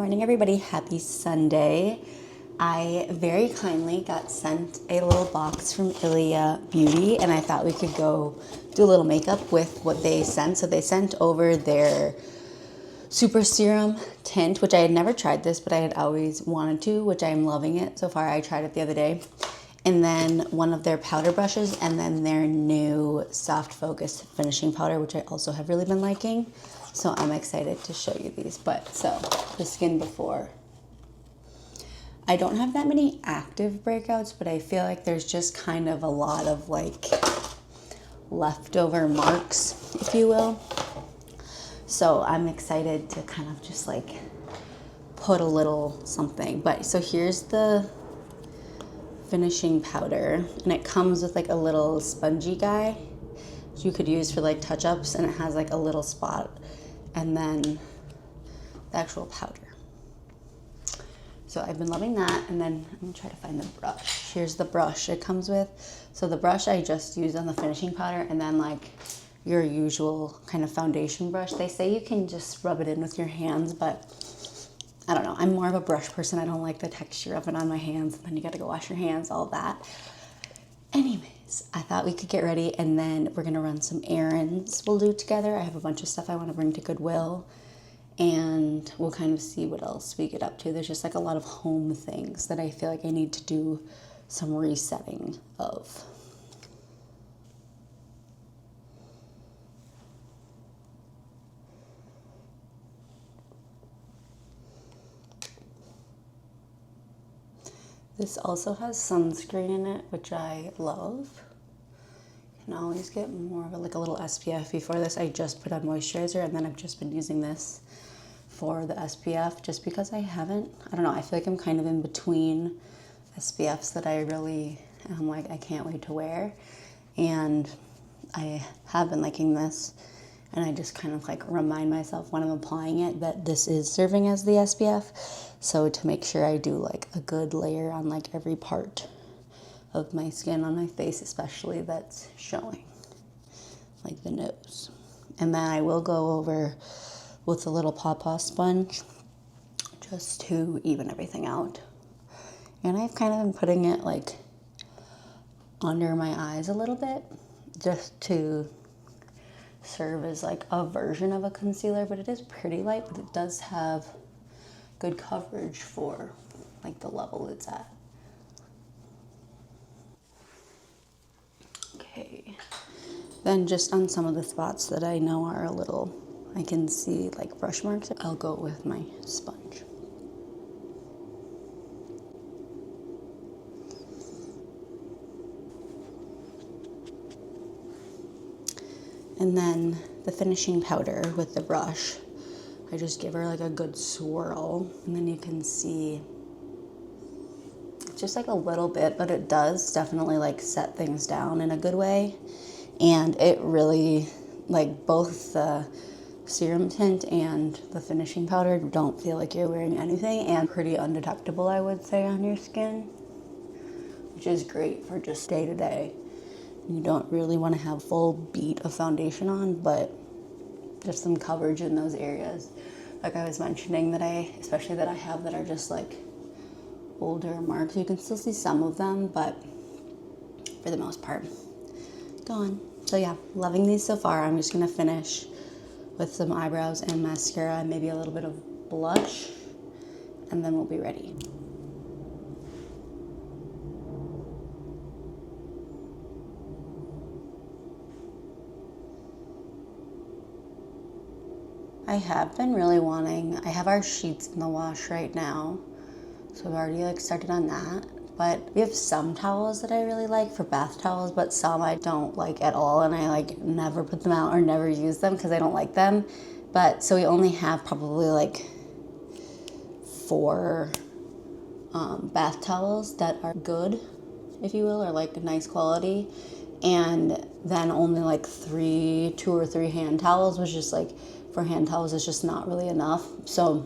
morning, everybody. Happy Sunday. I very kindly got sent a little box from Ilia Beauty, and I thought we could go do a little makeup with what they sent. So they sent over their Super Serum Tint, which I had never tried this, but I had always wanted to, which I'm loving it so far. I tried it the other day. And then one of their powder brushes, and then their new Soft Focus finishing powder, which I also have really been liking. So I'm excited to show you these. So the skin before. I don't have that many active breakouts, but I feel like there's just kind of a lot of like leftover marks, if you will. So I'm excited to kind of just like put a little something. But so here's the finishing powder, and it comes with like a little spongy guy you could use for like touch-ups, and it has like a little spot, and then the actual powder. So I've been loving that. And then I'm gonna try to find the brush. Here's the brush it comes with. So the brush I just used on the finishing powder, and then like your usual kind of foundation brush. They say you can just rub it in with your hands, but I don't know. I'm more of a brush person. I don't like the texture of it on my hands, and then you gotta go wash your hands, all that. Anyways, I thought we could get ready, and then we're gonna run some errands we'll do together. I have a bunch of stuff I wanna bring to Goodwill, and we'll kind of see what else we get up to. There's just like a lot of home things that I feel like I need to do some resetting of. This also has sunscreen in it, which I love. You can always get more of like a little SPF. Before this, I just put on moisturizer, and then I've just been using this for the SPF just because I don't know, I feel like I'm kind of in between SPFs that I really am like, I can't wait to wear. And I have been liking this, and I just kind of like remind myself when I'm applying it that this is serving as the SPF. So to make sure I do like a good layer on like every part of my skin, on my face especially, that's showing, like the nose. And then I will go over with a little pawpaw sponge just to even everything out. And I've kind of been putting it like under my eyes a little bit, just to serve as like a version of a concealer, but it is pretty light, but it does have good coverage for like the level it's at. Okay, then just on some of the spots that I know are a little, I can see like brush marks, I'll go with my sponge. And then the finishing powder with the brush, I just give her like a good swirl, and then you can see it's just like a little bit, but it does definitely like set things down in a good way. And it really, like both the serum tint and the finishing powder don't feel like you're wearing anything, and pretty undetectable, I would say, on your skin, which is great for just day to day. You don't really want to have full beat of foundation on, but just some coverage in those areas. Like I was mentioning that especially that I have that are just like older marks. You can still see some of them, but for the most part, gone. So yeah, loving these so far. I'm just gonna finish with some eyebrows and mascara and maybe a little bit of blush, and then we'll be ready. I have been really wanting, I have our sheets in the wash right now, so I've already like started on that. But we have some towels that I really like for bath towels, but some I don't like at all, and I like never put them out or never use them because I don't like them. But so we only have probably like 4 bath towels that are good, if you will, or like nice quality. And then only like 2 or 3 hand towels, which is like, for hand towels, it's just not really enough. So,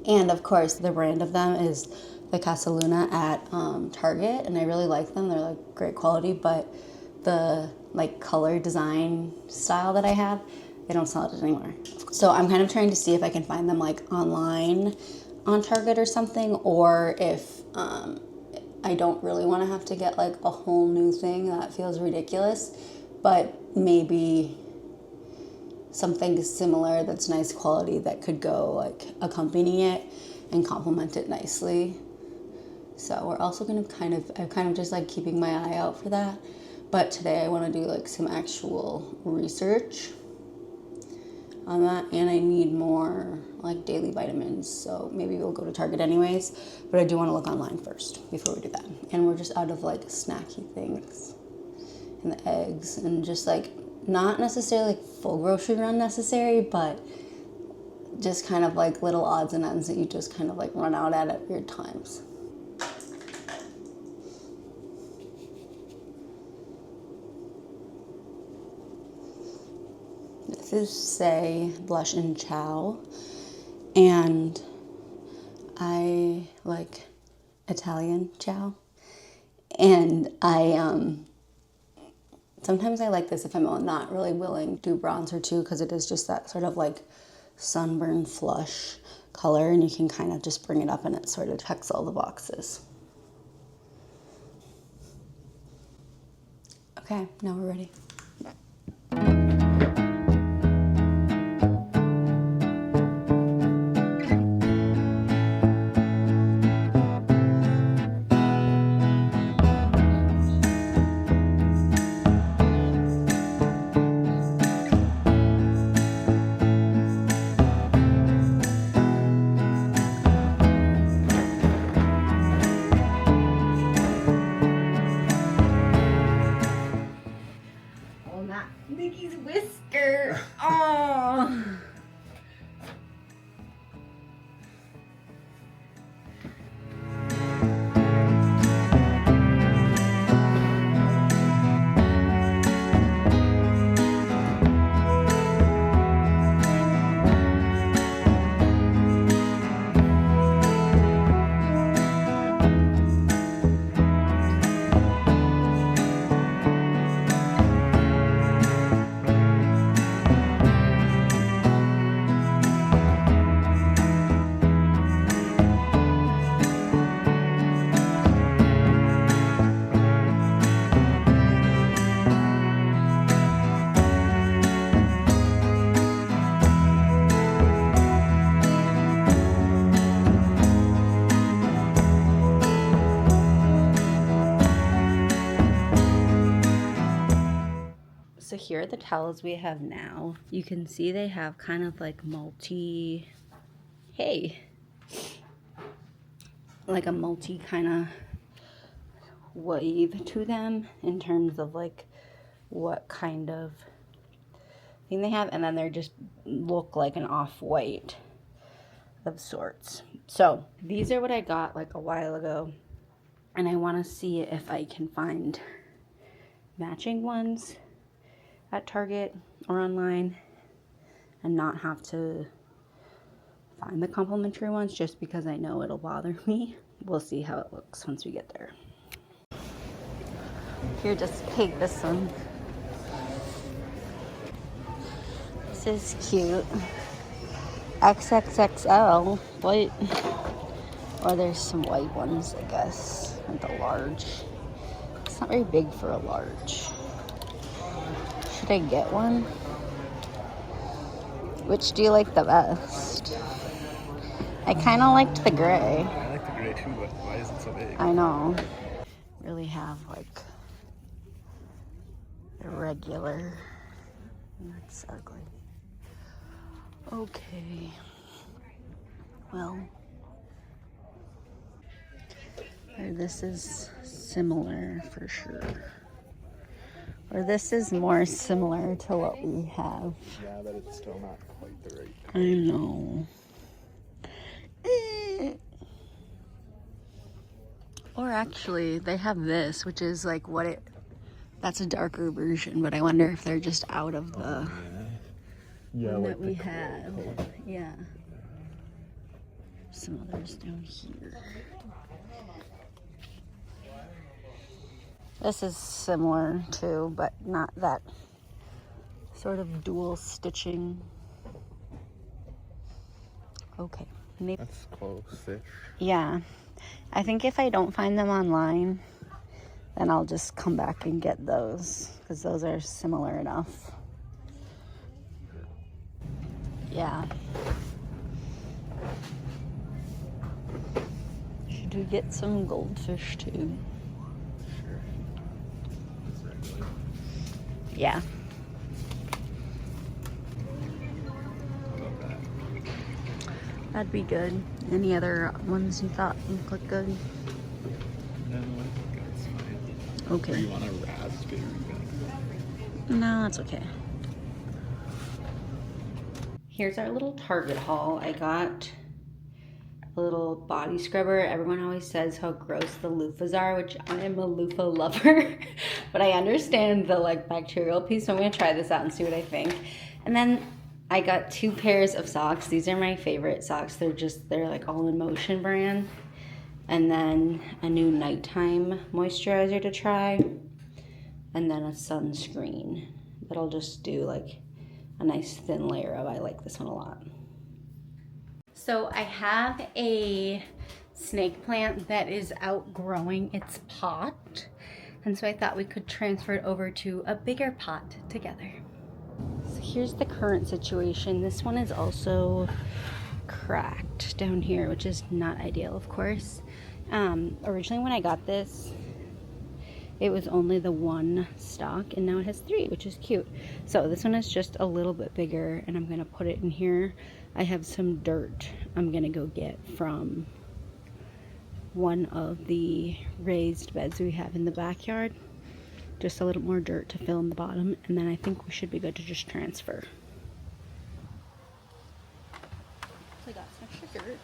and of course the brand of them is the Casa Luna at Target, and I really like them. They're like great quality, but the like color design style that I have they don't sell it anymore. So I'm kind of trying to see if I can find them like online on Target or something, or if I don't really want to have to get like a whole new thing. That feels ridiculous, but maybe something similar that's nice quality that could go like accompany it and complement it nicely. So we're also gonna I'm kind of just like keeping my eye out for that. But today I want to do like some actual research on that, and I need more like daily vitamins, so maybe we'll go to Target anyways, but I do want to look online first before we do that. And we're just out of like snacky things and the eggs and just like not necessarily like full grocery run necessary, but just kind of like little odds and ends that you just kind of like run out at weird times. This is Say Blush and Chow, and I like Italian chow, and sometimes I like this if I'm not really willing to do bronzer too, because it is just that sort of like sunburn flush color, and you can kind of just bring it up and it sort of checks all the boxes. Okay, now we're ready. Mickey's whisker. Oh. So here are the towels we have now. You can see they have kind of like like a multi kind of wave to them in terms of like what kind of thing they have, and then they just look like an off-white of sorts. So these are what I got like a while ago, and I want to see if I can find matching ones at Target or online and not have to find the complimentary ones just because I know it'll bother me. We'll see how it looks once we get there. Here, just take this one. This is cute. XXXL, white. Or there's some white ones, I guess, and the large. It's not very big for a large. Should I get one? Which do you like the best? I kind of liked the gray. I like the gray too, but why is it so big? I know. Really have like the regular. That's ugly. Okay. Well, this is similar for sure. Or this is more similar to what we have. Yeah, but it's still not quite the right color. I know. Or actually, they have this, which is like that's a darker version, but I wonder if they're just out of the one that we have. Yeah. Some others down here. This is similar too, but not that sort of dual stitching. Okay, maybe. That's close-ish. Yeah, I think if I don't find them online, then I'll just come back and get those, because those are similar enough. Yeah. Should we get some goldfish too? Sure. That's regular. Yeah. How about that? That'd be good. Any other ones you thought looked good? No, I think that's fine. Okay. Or you want a raspberry vinegar? No, it's okay. Here's our little Target haul. I got a little body scrubber. Everyone always says how gross the loofahs are, which I am a loofah lover, but I understand the like bacterial piece, so I'm gonna try this out and see what I think. And then I got 2 pairs of socks. These are my favorite socks. They're like All in Motion brand. And then a new nighttime moisturizer to try. And then a sunscreen that'll just do like a nice thin layer of. I like this one a lot. So I have a snake plant that is outgrowing its pot. And so I thought we could transfer it over to a bigger pot together. So here's the current situation. This one is also cracked down here, which is not ideal, of course. Originally when I got this, it was only the 1 stalk, and now it has 3, which is cute. So this one is just a little bit bigger, and I'm gonna put it in here. I have some dirt I'm gonna go get from one of the raised beds we have in the backyard. Just a little more dirt to fill in the bottom, and then I think we should be good to just transfer. So I got some extra dirt.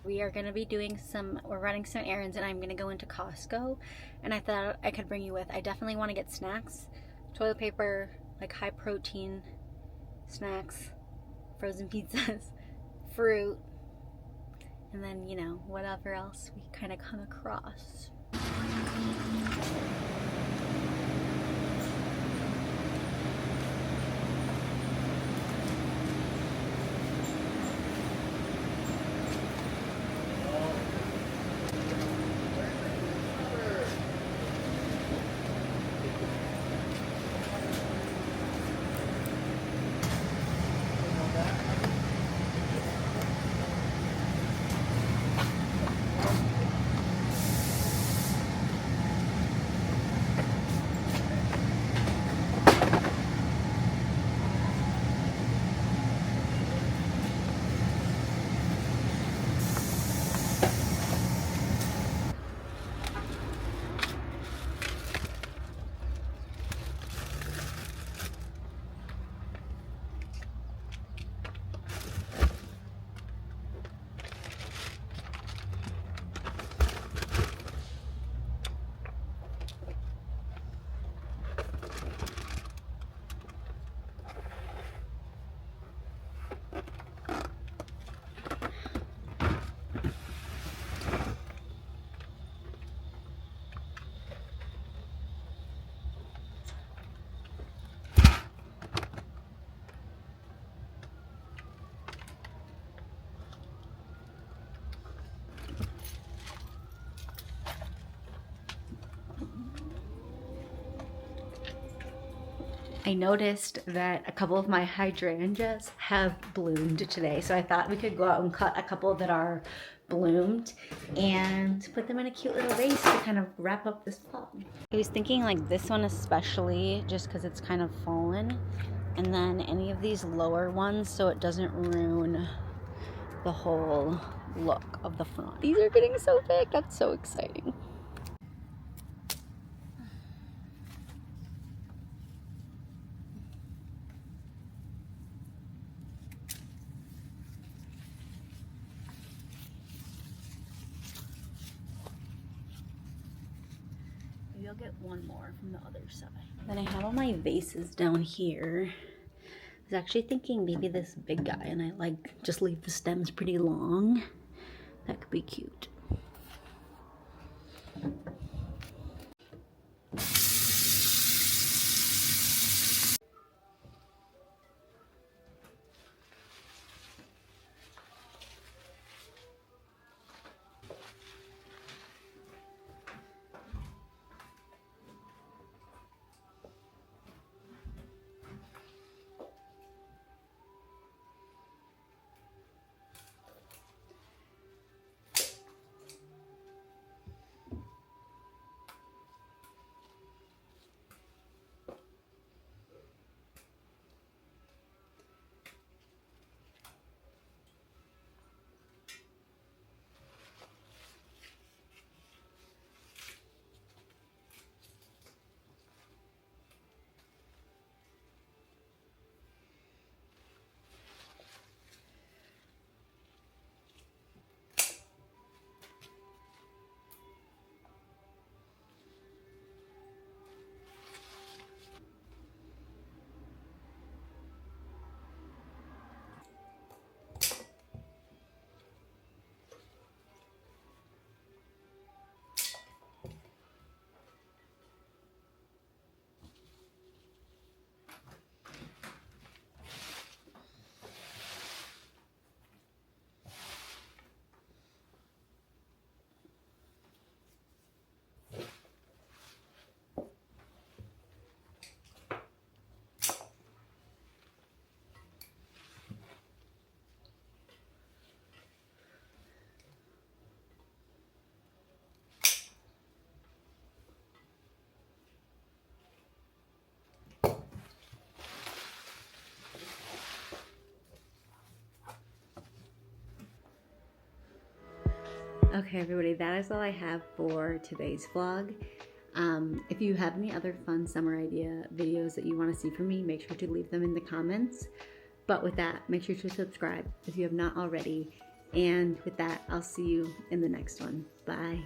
We are gonna be we're running some errands, and I'm gonna go into Costco, and I thought I could bring you with. I definitely want to get snacks, toilet paper, like high protein snacks, frozen pizzas, fruit, and then, you know, whatever else we kind of come across. I noticed that a couple of my hydrangeas have bloomed today, so I thought we could go out and cut a couple that are bloomed and put them in a cute little vase to kind of wrap up this fall. I was thinking like this one especially, just because it's kind of fallen, and then any of these lower ones so it doesn't ruin the whole look of the front. These are getting so big, that's so exciting. Maybe I'll get one more from the other side. Then I have all my vases down here. I was actually thinking maybe this big guy, and I like just leave the stems pretty long. That could be cute. Okay, everybody, that is all I have for today's vlog. If you have any other fun summer idea videos that you want to see from me, make sure to leave them in the comments. But with that, make sure to subscribe if you have not already. And with that, I'll see you in the next one. Bye.